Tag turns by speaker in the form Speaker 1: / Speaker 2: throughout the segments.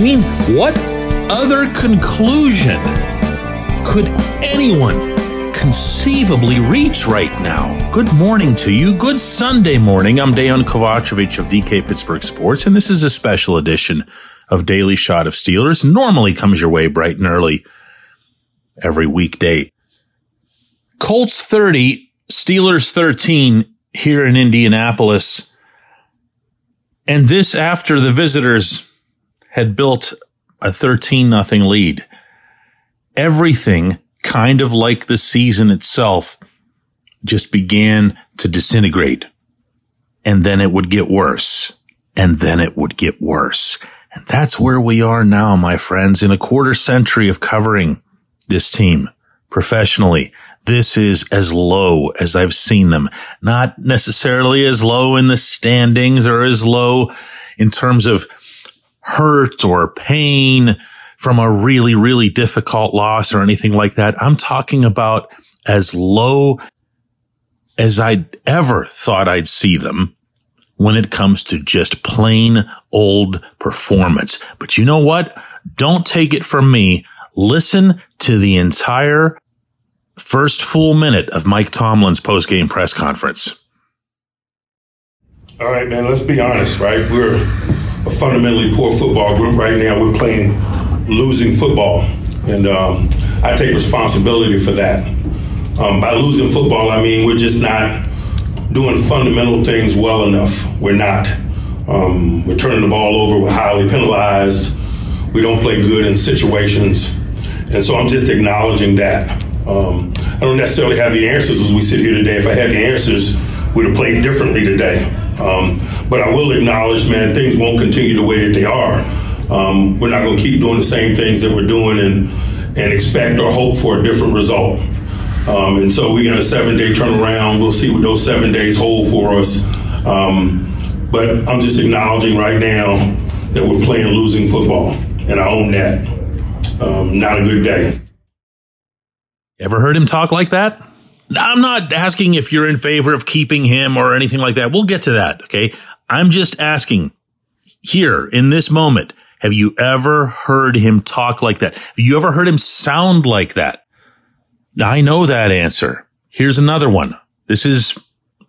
Speaker 1: mean, what other conclusion could anyone conceivably reach right now? Good morning to you. Good Sunday morning. I'm Dejan Kovacevic of DK Pittsburgh Sports, and this is a special edition of Daily Shot of Steelers. Normally comes your way bright and early every weekday. Colts 30, Steelers 13 here in Indianapolis. And this after the visitors had built a 13-0 lead. Everything, kind of like the season itself, just began to disintegrate. And then it would get worse. And then it would get worse. And that's where we are now, my friends, in a quarter century of covering this team professionally. This is as low as I've seen them. Not necessarily as low in the standings or as low in terms of hurt or pain from a really, really difficult loss or anything like that. I'm talking about as low as I'd ever thought I'd see them when it comes to just plain old performance. But you know what? Don't take it from me. Listen to the entire first full minute of Mike Tomlin's post-game press conference.
Speaker 2: All right, man, let's be honest, right? We're a fundamentally poor football group right now. We're playing losing football, and I take responsibility for that. By losing football, I mean we're just not doing fundamental things well enough. We're not. We're turning the ball over. We're highly penalized. We don't play good in situations. And so I'm just acknowledging that. I don't necessarily have the answers as we sit here today. If I had the answers, we'd have played differently today. But I will acknowledge, man, things won't continue the way that they are. We're not going to keep doing the same things that we're doing and expect or hope for a different result. And so we got a 7-day turnaround. We'll see what those 7 days hold for us. But I'm just acknowledging right now that we're playing losing football, and I own that. Not a good day.
Speaker 1: Ever heard him talk like that? I'm not asking if you're in favor of keeping him or anything like that. We'll get to that, okay? I'm just asking here in this moment, have you ever heard him talk like that? Have you ever heard him sound like that? I know that answer. Here's another one. This is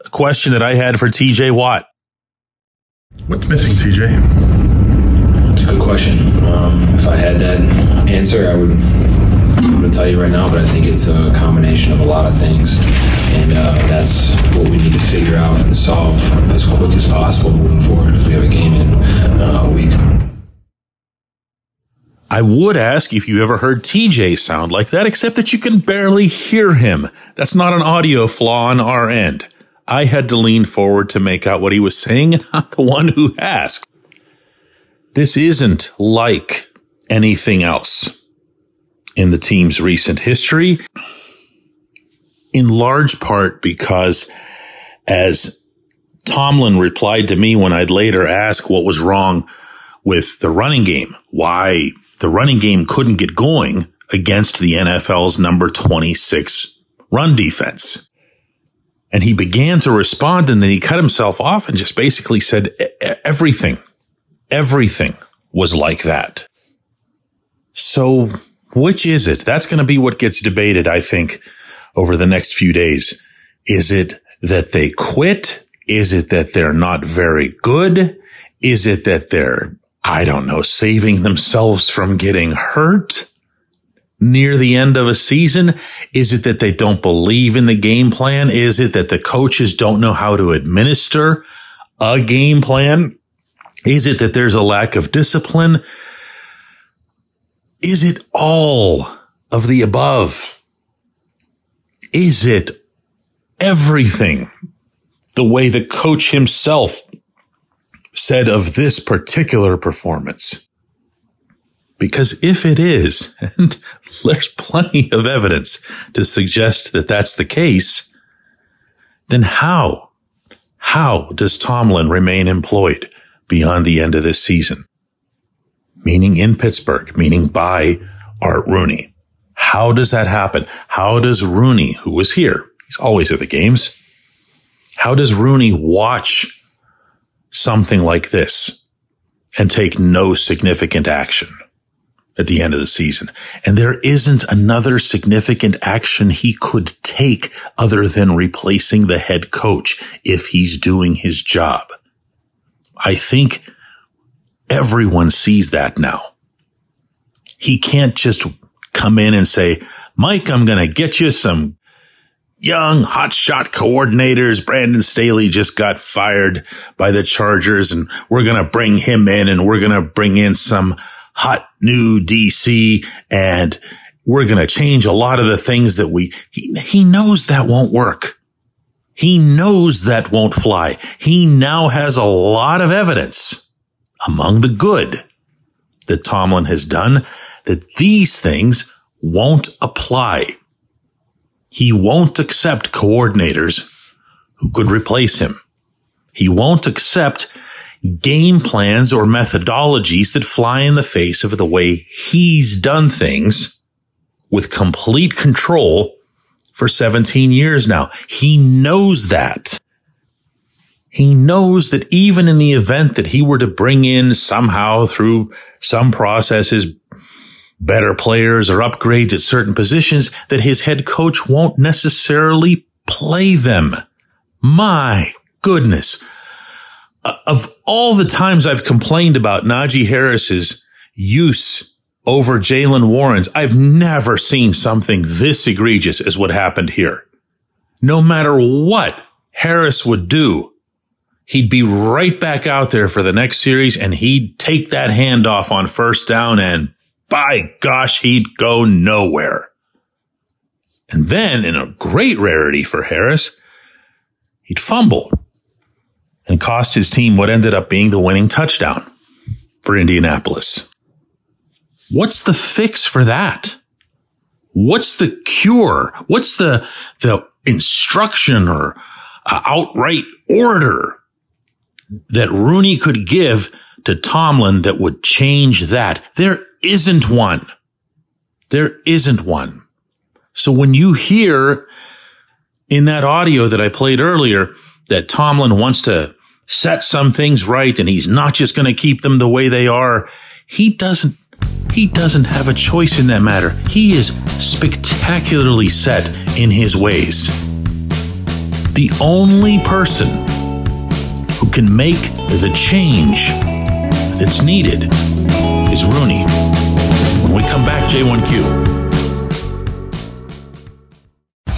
Speaker 1: a question that I had for TJ Watt.
Speaker 3: What's missing, TJ?
Speaker 4: It's a good question. If I had that answer, I would tell you right now, but I think it's a combination of a lot of things, and that's what we need to figure out and solve as quick as possible moving forward, because we have a game in a week.
Speaker 1: I would ask if you ever heard TJ sound like that, except that you can barely hear him. That's not an audio flaw on our end. I had to lean forward to make out what he was saying, and I'm the one who asked. This isn't like anything else in the team's recent history, in large part because, as Tomlin replied to me when I'd later ask what was wrong with the running game, why the running game couldn't get going against the NFL's number 26 run defense. And he began to respond, and then he cut himself off and just basically said everything was like that. So which is it? That's going to be what gets debated, I think, over the next few days. Is it that they quit? Is it that they're not very good? Is it that they're, I don't know, saving themselves from getting hurt near the end of a season? Is it that they don't believe in the game plan? Is it that the coaches don't know how to administer a game plan? Is it that there's a lack of discipline? Is it all of the above? Is it everything the way the coach himself said of this particular performance? Because if it is, and there's plenty of evidence to suggest that that's the case, then how does Tomlin remain employed beyond the end of this season? Meaning in Pittsburgh, meaning by Art Rooney. How does that happen? How does Rooney, who was here, he's always at the games, how does Rooney watch something like this and take no significant action at the end of the season. And there isn't another significant action he could take other than replacing the head coach if he's doing his job. I think everyone sees that now. He can't just come in and say, Mike, I'm going to get you some young hotshot coordinators. Brandon Staley just got fired by the Chargers, and we're going to bring him in, and we're going to bring in some hot new DC, and we're going to change a lot of the things that he knows that won't work. He knows that won't fly. He now has a lot of evidence among the good that Tomlin has done that these things won't apply. He won't accept coordinators who could replace him. He won't accept game plans or methodologies that fly in the face of the way he's done things with complete control for 17 years now. He knows that. He knows that even in the event that he were to bring in somehow through some processes better players or upgrades at certain positions, that his head coach won't necessarily play them. My goodness. Of all the times I've complained about Najee Harris's use over Jaylen Warren's, I've never seen something this egregious as what happened here. No matter what Harris would do, he'd be right back out there for the next series, and he'd take that handoff on first down, and by gosh, he'd go nowhere. And then, in a great rarity for Harris, he'd fumble and cost his team what ended up being the winning touchdown for Indianapolis. What's the fix for that? What's the cure? What's the instruction or outright order that Rooney could give to Tomlin that would change that? There isn't one. There isn't one. So when you hear in that audio that I played earlier that Tomlin wants to set some things right and he's not just going to keep them the way they are, he doesn't have a choice in that matter. He is spectacularly set in his ways. The only person who can make the change that's needed is Rooney. When we come back, J1Q.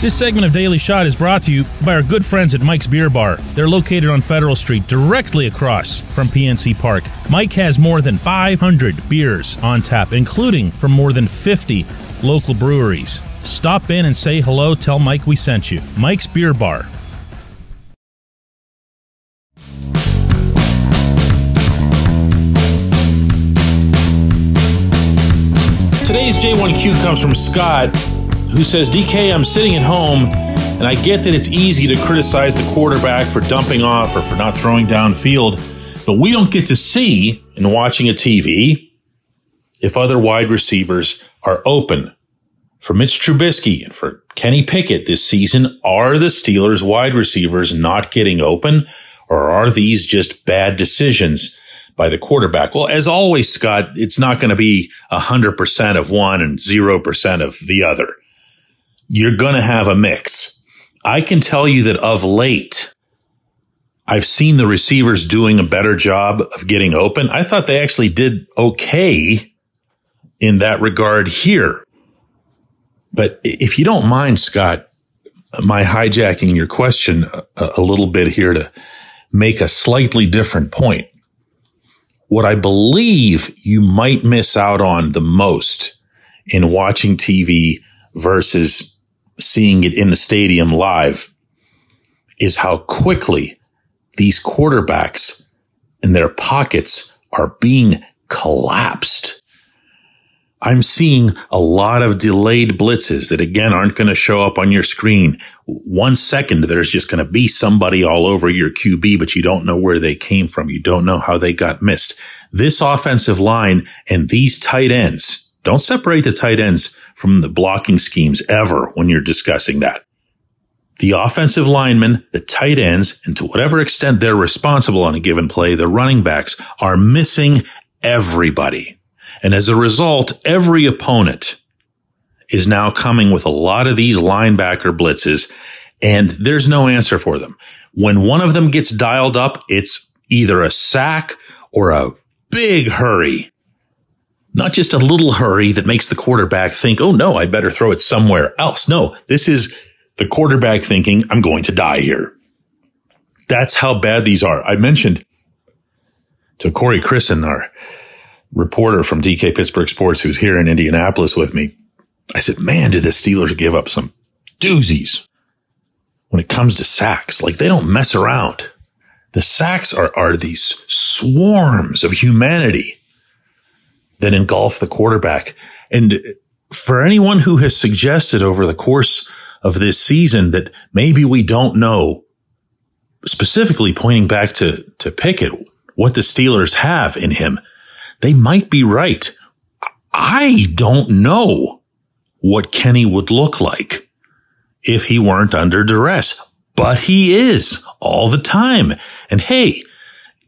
Speaker 5: This segment of Daily Shot is brought to you by our good friends at Mike's Beer Bar. They're located on Federal Street, directly across from PNC Park. Mike has more than 500 beers on tap, including from more than 50 local breweries. Stop in and say hello. Tell Mike we sent you. Mike's Beer Bar.
Speaker 1: Today's J1Q comes from Scott, who says, DK, I'm sitting at home, and I get that it's easy to criticize the quarterback for dumping off or for not throwing downfield, but we don't get to see, in watching a TV, if other wide receivers are open. For Mitch Trubisky and for Kenny Pickett this season, are the Steelers wide receivers not getting open, or are these just bad decisions by the quarterback? Well, as always, Scott, it's not going to be 100% of one and 0% of the other. You're going to have a mix. I can tell you that of late, I've seen the receivers doing a better job of getting open. I thought they actually did okay in that regard here. But if you don't mind, Scott, my hijacking your question a little bit here to make a slightly different point. What I believe you might miss out on the most in watching TV versus seeing it in the stadium live is how quickly these quarterbacks and their pockets are being collapsed. I'm seeing a lot of delayed blitzes that, again, aren't going to show up on your screen. 1 second, there's just going to be somebody all over your QB, but you don't know where they came from. You don't know how they got missed. This offensive line and these tight ends, don't separate the tight ends from the blocking schemes ever when you're discussing that. The offensive linemen, the tight ends, and to whatever extent they're responsible on a given play, the running backs are missing everybody. And as a result, every opponent is now coming with a lot of these linebacker blitzes, and there's no answer for them. When one of them gets dialed up, it's either a sack or a big hurry. Not just a little hurry that makes the quarterback think, oh no, I better throw it somewhere else. No, this is the quarterback thinking, I'm going to die here. That's how bad these are. I mentioned to Corey Christen, our reporter from DK Pittsburgh Sports, who's here in Indianapolis with me, I said, man, did the Steelers give up some doozies when it comes to sacks. Like, they don't mess around. The sacks are these swarms of humanity that engulf the quarterback. And for anyone who has suggested over the course of this season that maybe we don't know, specifically pointing back to Pickett, what the Steelers have in him, they might be right. I don't know what Kenny would look like if he weren't under duress, but he is all the time. And hey,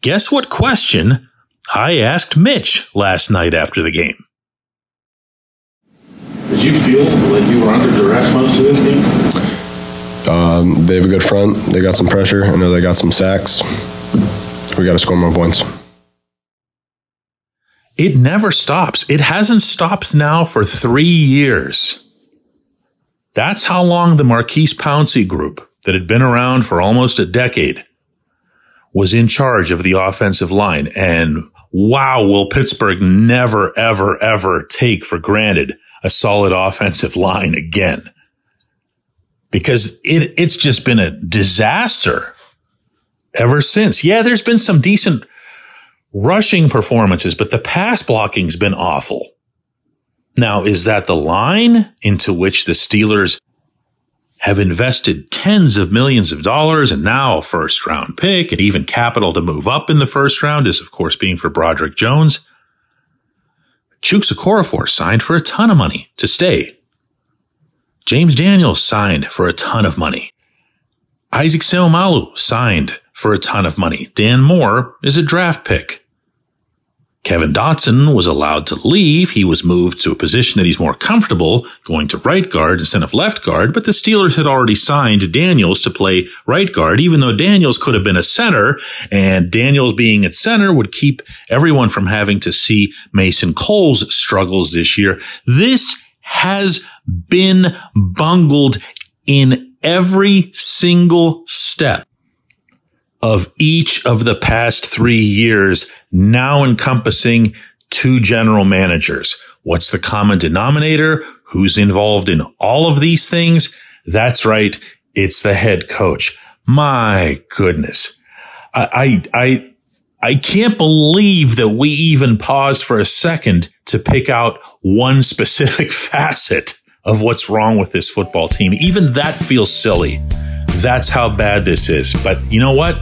Speaker 1: guess what question I asked Mitch last night after the game?
Speaker 6: Did you feel like you were under duress most of this game?
Speaker 7: They have a good front. They got some pressure. I know they got some sacks. We got to score more points.
Speaker 1: It never stops. It hasn't stopped now for 3 years. That's how long the Marquise Pouncey group, that had been around for almost a decade, was in charge of the offensive line. And wow, will Pittsburgh never, ever, ever take for granted a solid offensive line again. Because it's just been a disaster ever since. Yeah, there's been some decent rushing performances, but the pass blocking's been awful. Now, is that the line into which the Steelers have invested tens of millions of dollars and now a first-round pick and even capital to move up in the first round is, of course, being for Broderick Jones? Chuks Okorafor signed for a ton of money to stay. James Daniels signed for a ton of money. Isaac Seumalo signed for a ton of money. Dan Moore is a draft pick. Kevin Dotson was allowed to leave. He was moved to a position that he's more comfortable, going to right guard instead of left guard, but the Steelers had already signed Daniels to play right guard, even though Daniels could have been a center, and Daniels being at center would keep everyone from having to see Mason Cole's struggles this year. This has been bungled in every single step of each of the past 3 years, now encompassing 2 general managers. What's the common denominator? Who's involved in all of these things? That's right. It's the head coach. My goodness. I can't believe that we even paused for a second to pick out one specific facet of what's wrong with this football team. Even that feels silly. That's how bad this is. But you know what?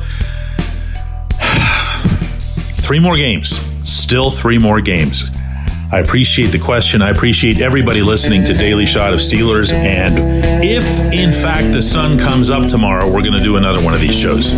Speaker 1: 3 more games. Still 3 more games. I appreciate the question. I appreciate everybody listening to Daily Shot of Steelers. And if, in fact, the sun comes up tomorrow, we're going to do another one of these shows.